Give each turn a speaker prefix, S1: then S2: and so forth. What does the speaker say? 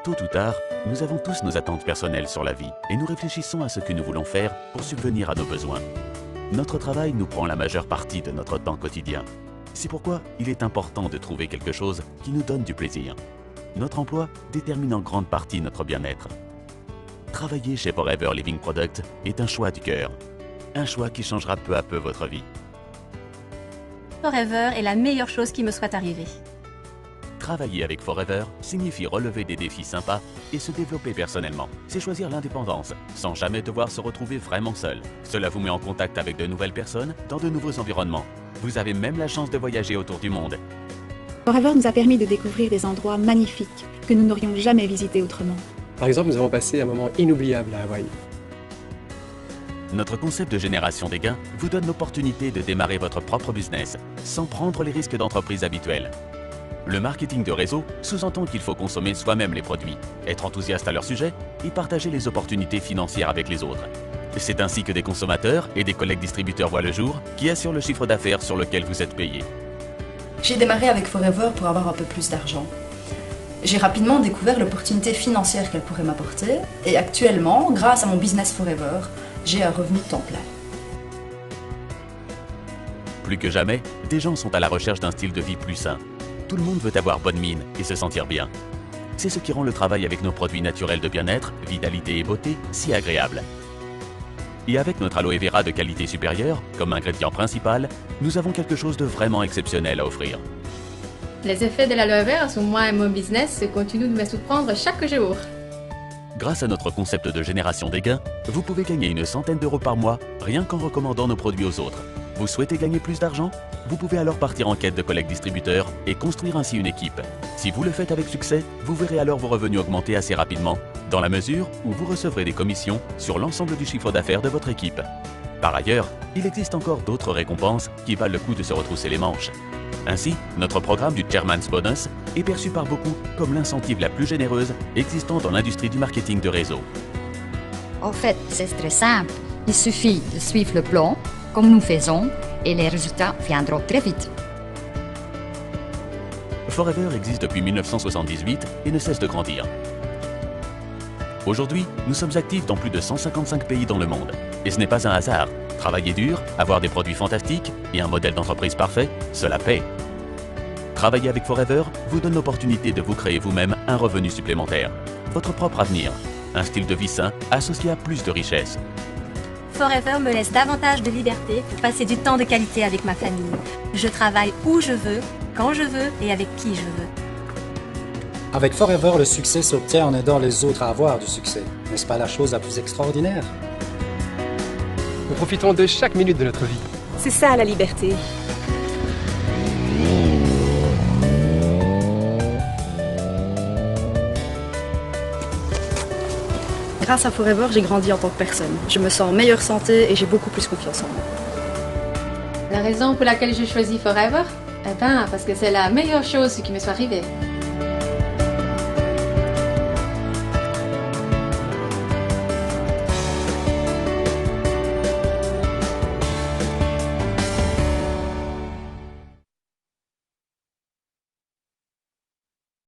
S1: Tôt ou tard, nous avons tous nos attentes personnelles sur la vie et nous réfléchissons à ce que nous voulons faire pour subvenir à nos besoins. Notre travail nous prend la majeure partie de notre temps quotidien. C'est pourquoi il est important de trouver quelque chose qui nous donne du plaisir. Notre emploi détermine en grande partie notre bien-être. Travailler chez Forever Living Product est un choix du cœur. Un choix qui changera peu à peu votre vie.
S2: Forever est la meilleure chose qui me soit arrivée.
S1: Travailler avec Forever signifie relever des défis sympas et se développer personnellement. C'est choisir l'indépendance, sans jamais devoir se retrouver vraiment seul. Cela vous met en contact avec de nouvelles personnes, dans de nouveaux environnements. Vous avez même la chance de voyager autour du monde.
S3: Forever nous a permis de découvrir des endroits magnifiques que nous n'aurions jamais visités autrement.
S4: Par exemple, nous avons passé un moment inoubliable à Hawaï.
S1: Notre concept de génération des gains vous donne l'opportunité de démarrer votre propre business, sans prendre les risques d'entreprise habituels. Le marketing de réseau sous-entend qu'il faut consommer soi-même les produits, être enthousiaste à leur sujet et partager les opportunités financières avec les autres. C'est ainsi que des consommateurs et des collègues distributeurs voient le jour, qui assurent le chiffre d'affaires sur lequel vous êtes payé.
S5: J'ai démarré avec Forever pour avoir un peu plus d'argent. J'ai rapidement découvert l'opportunité financière qu'elle pourrait m'apporter et actuellement, grâce à mon business Forever, j'ai un revenu temps plein.
S1: Plus que jamais, des gens sont à la recherche d'un style de vie plus sain. Tout le monde veut avoir bonne mine et se sentir bien. C'est ce qui rend le travail avec nos produits naturels de bien-être, vitalité et beauté si agréable. Et avec notre aloe vera de qualité supérieure, comme ingrédient principal, nous avons quelque chose de vraiment exceptionnel à offrir.
S6: Les effets de l'aloe vera sur moi et mon business continuent de me surprendre chaque jour.
S1: Grâce à notre concept de génération des gains, vous pouvez gagner une centaine d'euros par mois rien qu'en recommandant nos produits aux autres. Vous souhaitez gagner plus d'argent? Vous pouvez alors partir en quête de collègues distributeurs et construire ainsi une équipe. Si vous le faites avec succès, vous verrez alors vos revenus augmenter assez rapidement, dans la mesure où vous recevrez des commissions sur l'ensemble du chiffre d'affaires de votre équipe. Par ailleurs, il existe encore d'autres récompenses qui valent le coup de se retrousser les manches. Ainsi, notre programme du Chairman's Bonus est perçu par beaucoup comme l'incentive la plus généreuse existant dans l'industrie du marketing de réseau.
S7: En fait, c'est très simple. Il suffit de suivre le plan, comme nous faisons, et les résultats viendront très vite.
S1: Forever existe depuis 1978 et ne cesse de grandir. Aujourd'hui, nous sommes actifs dans plus de 155 pays dans le monde. Et ce n'est pas un hasard. Travailler dur, avoir des produits fantastiques et un modèle d'entreprise parfait, cela paie. Travailler avec Forever vous donne l'opportunité de vous créer vous-même un revenu supplémentaire. Votre propre avenir. Un style de vie sain associé à plus de richesse.
S2: Forever me laisse davantage de liberté pour passer du temps de qualité avec ma famille. Je travaille où je veux, quand je veux et avec qui je veux.
S8: Avec Forever, le succès s'obtient en aidant les autres à avoir du succès. N'est-ce pas la chose la plus extraordinaire?
S4: Nous profitons de chaque minute de notre vie.
S9: C'est ça la liberté. Grâce à Forever, j'ai grandi en tant que personne. Je me sens en meilleure santé et j'ai beaucoup plus confiance en moi.
S6: La raison pour laquelle j'ai choisi Forever? Eh bien, parce que c'est la meilleure chose qui me soit arrivée.